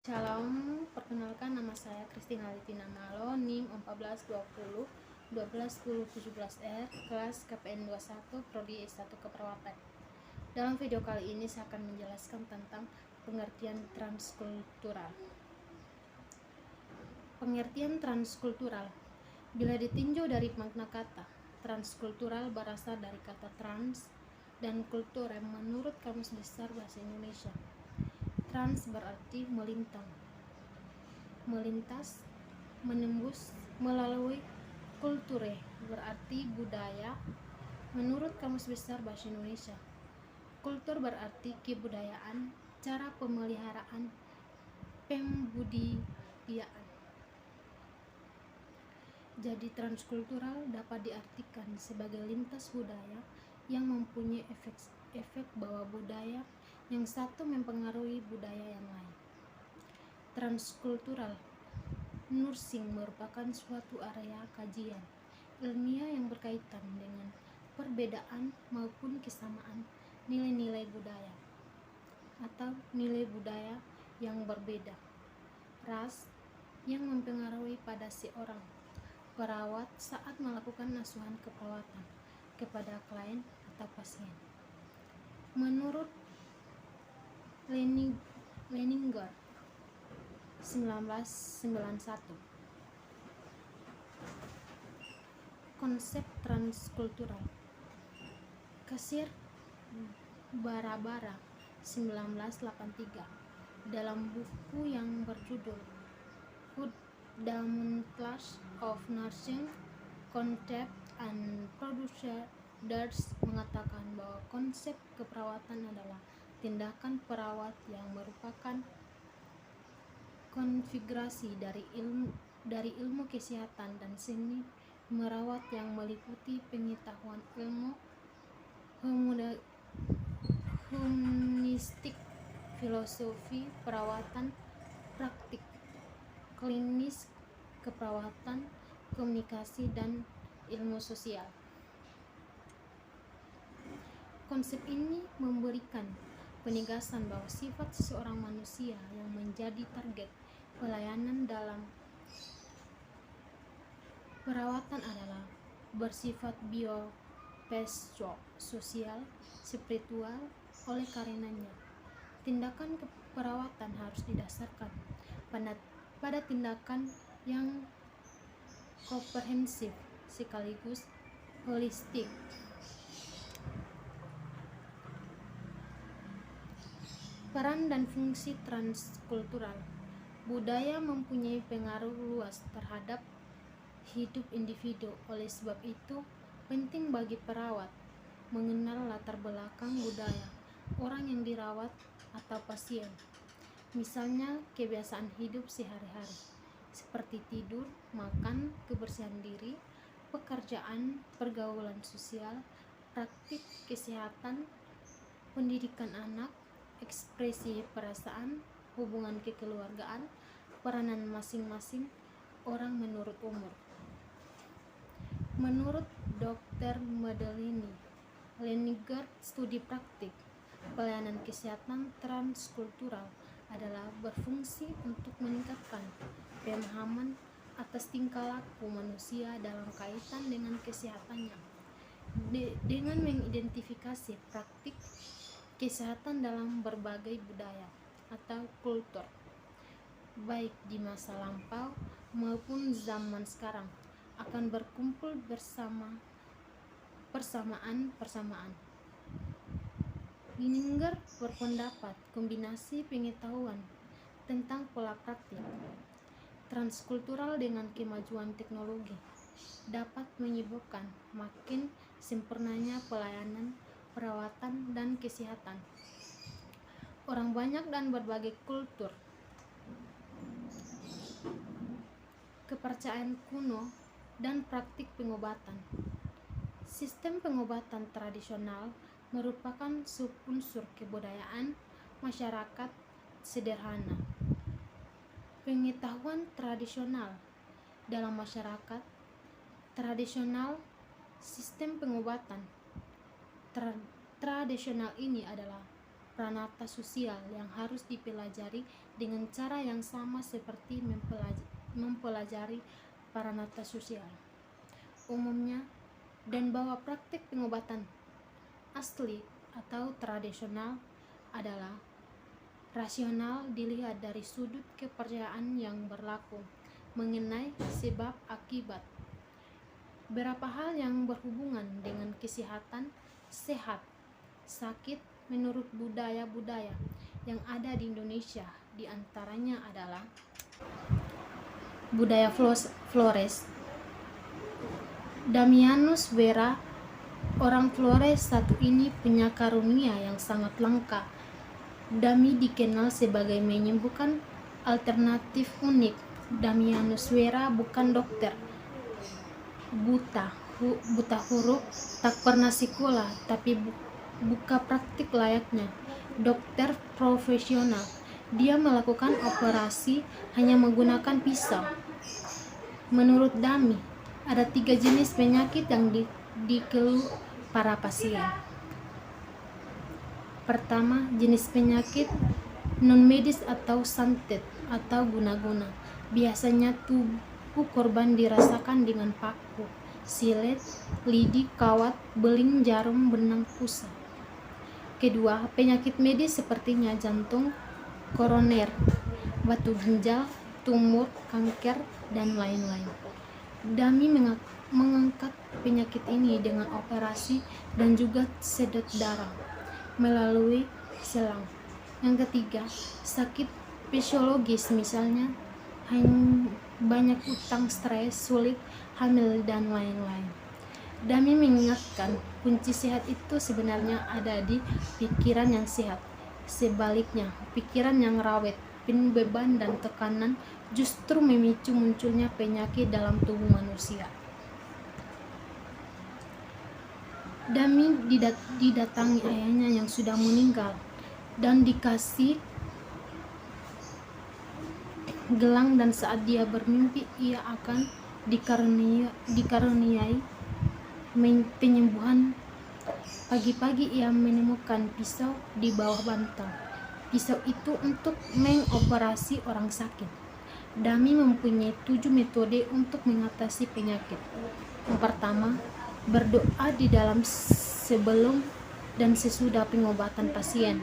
Shalom, perkenalkan nama saya Christina Litina Malo, NIM 1420 121017R, kelas KPN 21, Prodi S1 Keperawatan. Dalam video kali ini saya akan menjelaskan tentang pengertian transkultural. Pengertian transkultural, bila ditinjau dari makna kata, transkultural berasal dari kata trans dan kultur yang menurut Kamus Besar Bahasa Indonesia. Trans berarti melintang, melintas, menembus, melalui. Kulture berarti budaya menurut Kamus Besar Bahasa Indonesia. Kultur berarti kebudayaan, cara pemeliharaan, pembudidayaan. Jadi transkultural dapat diartikan sebagai lintas budaya yang mempunyai efek bahwa budaya yang satu mempengaruhi budaya yang lain. Transkultural nursing merupakan suatu area kajian ilmiah yang berkaitan dengan perbedaan maupun kesamaan nilai-nilai budaya atau nilai budaya yang berbeda, ras yang mempengaruhi pada seorang perawat saat melakukan asuhan keperawatan kepada klien atau pasien. Menurut Leninger 1991, konsep transkultural. Kasir Barabara 1983 dalam buku yang berjudul Fundamentals of Nursing Concept and Procedures mengatakan bahwa konsep keperawatan adalah tindakan perawat yang merupakan konfigurasi dari ilmu kesehatan dan seni merawat yang meliputi pengetahuan ilmu humanistik, filosofi perawatan, praktik klinis keperawatan, komunikasi, dan ilmu sosial. Konsep ini memberikan penegasan bahwa sifat seseorang manusia yang menjadi target pelayanan dalam perawatan adalah bersifat biopsykososial, spiritual. Oleh karenanya, tindakan keperawatan harus didasarkan pada tindakan yang komprehensif sekaligus holistik. Peran dan fungsi transkultural. Budaya mempunyai pengaruh luas terhadap hidup individu. Oleh sebab itu, penting bagi perawat mengenal latar belakang budaya orang yang dirawat atau pasien. Misalnya kebiasaan hidup sehari-hari, seperti tidur, makan, kebersihan diri, pekerjaan, pergaulan sosial, praktik kesehatan, pendidikan anak, ekspresi perasaan, hubungan kekeluargaan, peranan masing-masing orang menurut umur. Menurut Dr. Madeline Leninger, studi praktik pelayanan kesehatan transkultural adalah berfungsi untuk meningkatkan pemahaman atas tingkah laku manusia dalam kaitan dengan kesehatannya, dengan mengidentifikasi praktik kesehatan dalam berbagai budaya atau kultur, baik di masa lampau maupun zaman sekarang, akan berkumpul persamaan. Leninger berpendapat kombinasi pengetahuan tentang pola praktik transkultural dengan kemajuan teknologi dapat menyebabkan makin sempurnanya pelayanan perawatan dan kesehatan orang banyak dan berbagai kultur. Kepercayaan kuno dan praktik pengobatan. Sistem pengobatan tradisional merupakan subunsur kebudayaan masyarakat sederhana. Pengetahuan tradisional dalam masyarakat tradisional, sistem pengobatan tradisional ini adalah pranata sosial yang harus dipelajari dengan cara yang sama seperti mempelajari pranata sosial umumnya, dan bahwa praktik pengobatan asli atau tradisional adalah rasional dilihat dari sudut kepercayaan yang berlaku mengenai sebab akibat. Beberapa hal yang berhubungan dengan kesehatan, sehat, sakit menurut budaya-budaya yang ada di Indonesia, diantaranya adalah budaya Flores. Damianus Vera, orang Flores satu ini punya karunia yang sangat langka. Dami dikenal sebagai menyembuhkan alternatif unik. Damianus Vera bukan dokter, buta huruf, tak pernah sekolah, tapi buka praktik layaknya dokter profesional. Dia melakukan operasi hanya menggunakan pisau. Menurut Dami, ada 3 jenis penyakit yang dikeluh para pasien. Pertama, jenis penyakit non-medis atau santet atau guna-guna. Biasanya tubuh korban dirasakan dengan paku, silet, lidi, kawat, beling, jarum, benang, pusat. Kedua, penyakit medis sepertinya jantung, koroner, batu ginjal, tumor, kanker, dan lain-lain. Dami mengangkat penyakit ini dengan operasi dan juga sedot darah melalui selang. Yang ketiga, sakit fisiologis, misalnya banyak utang, stres, sulit hamil, dan lain-lain. Dami mengingatkan kunci sehat itu sebenarnya ada di pikiran yang sehat. Sebaliknya, pikiran yang rawet, penuh beban dan tekanan justru memicu munculnya penyakit dalam tubuh manusia. Dami didatangi ayahnya yang sudah meninggal dan dikasih gelang, dan saat dia bermimpi ia akan dikaruniai penyembuhan. Pagi-pagi ia menemukan pisau di bawah bantal. Pisau itu untuk mengoperasi orang sakit. Dami mempunyai 7 metode untuk mengatasi penyakit. Yang pertama, berdoa di dalam sebelum dan sesudah pengobatan pasien.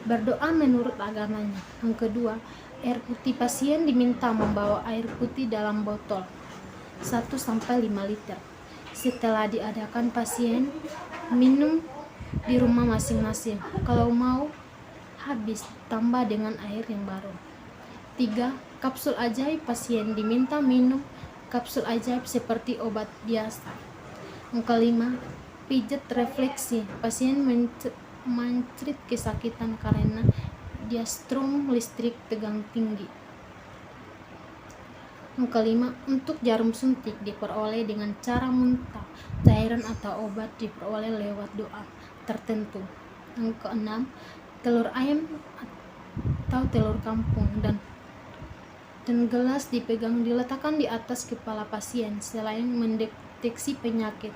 Berdoa menurut agamanya. Yang kedua, air putih, pasien diminta membawa air putih dalam botol 1-5 liter. Setelah diadakan, pasien minum di rumah masing-masing. Kalau mau habis, tambah dengan air yang baru. 3. Kapsul ajaib, pasien diminta minum kapsul ajaib seperti obat biasa. Yang kelima, pijat refleksi, pasien mencerit kesakitan karena diastrom listrik tegang tinggi. Yang kelima, untuk jarum suntik diperoleh dengan cara muntah. Cairan atau obat diperoleh lewat doa tertentu. Yang keenam, telur ayam atau telur kampung dan gelas dipegang, diletakkan di atas kepala pasien selain mendeteksi penyakit.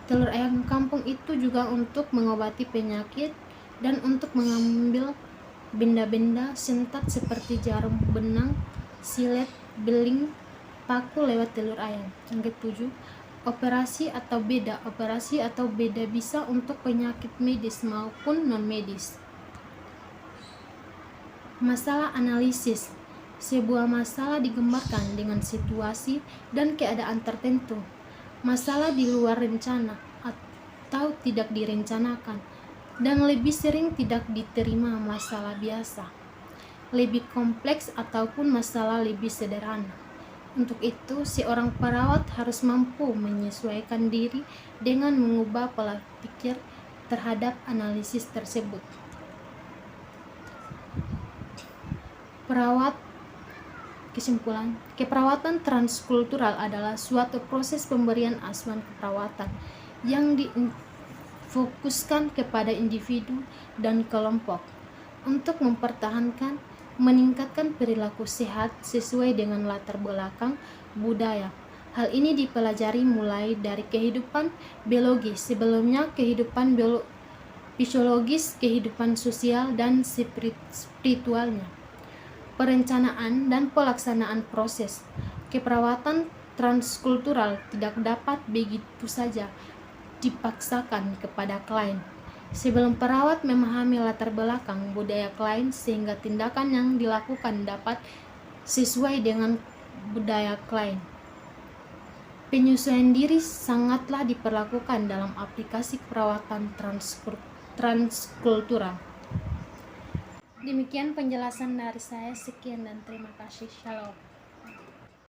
Telur ayam kampung itu juga untuk mengobati penyakit dan untuk mengambil benda-benda sentat seperti jarum, benang, silet, beling, paku lewat telur ayam. Yang ketujuh, operasi atau beda bisa untuk penyakit medis maupun non-medis. Masalah analisis. Sebuah masalah digambarkan dengan situasi dan keadaan tertentu. Masalah di luar rencana atau tidak direncanakan, dan lebih sering tidak diterima masalah biasa, lebih kompleks ataupun masalah lebih sederhana. Untuk itu, seorang perawat harus mampu menyesuaikan diri dengan mengubah pola pikir terhadap analisis tersebut. Kesimpulan, keperawatan transkultural adalah suatu proses pemberian asuhan keperawatan yang difokuskan kepada individu dan kelompok untuk mempertahankan, meningkatkan perilaku sehat sesuai dengan latar belakang budaya. Hal ini dipelajari mulai dari kehidupan biologis. Sebelumnya, kehidupan fisiologis, kehidupan sosial, dan spiritualnya. Perencanaan dan pelaksanaan proses keperawatan transkultural tidak dapat begitu saja dipaksakan kepada klien. Sebelum perawat memahami latar belakang budaya klien sehingga tindakan yang dilakukan dapat sesuai dengan budaya klien. Penyesuaian diri sangatlah diperlakukan dalam aplikasi perawatan transkultural. Demikian penjelasan dari saya, sekian dan terima kasih. Shalom.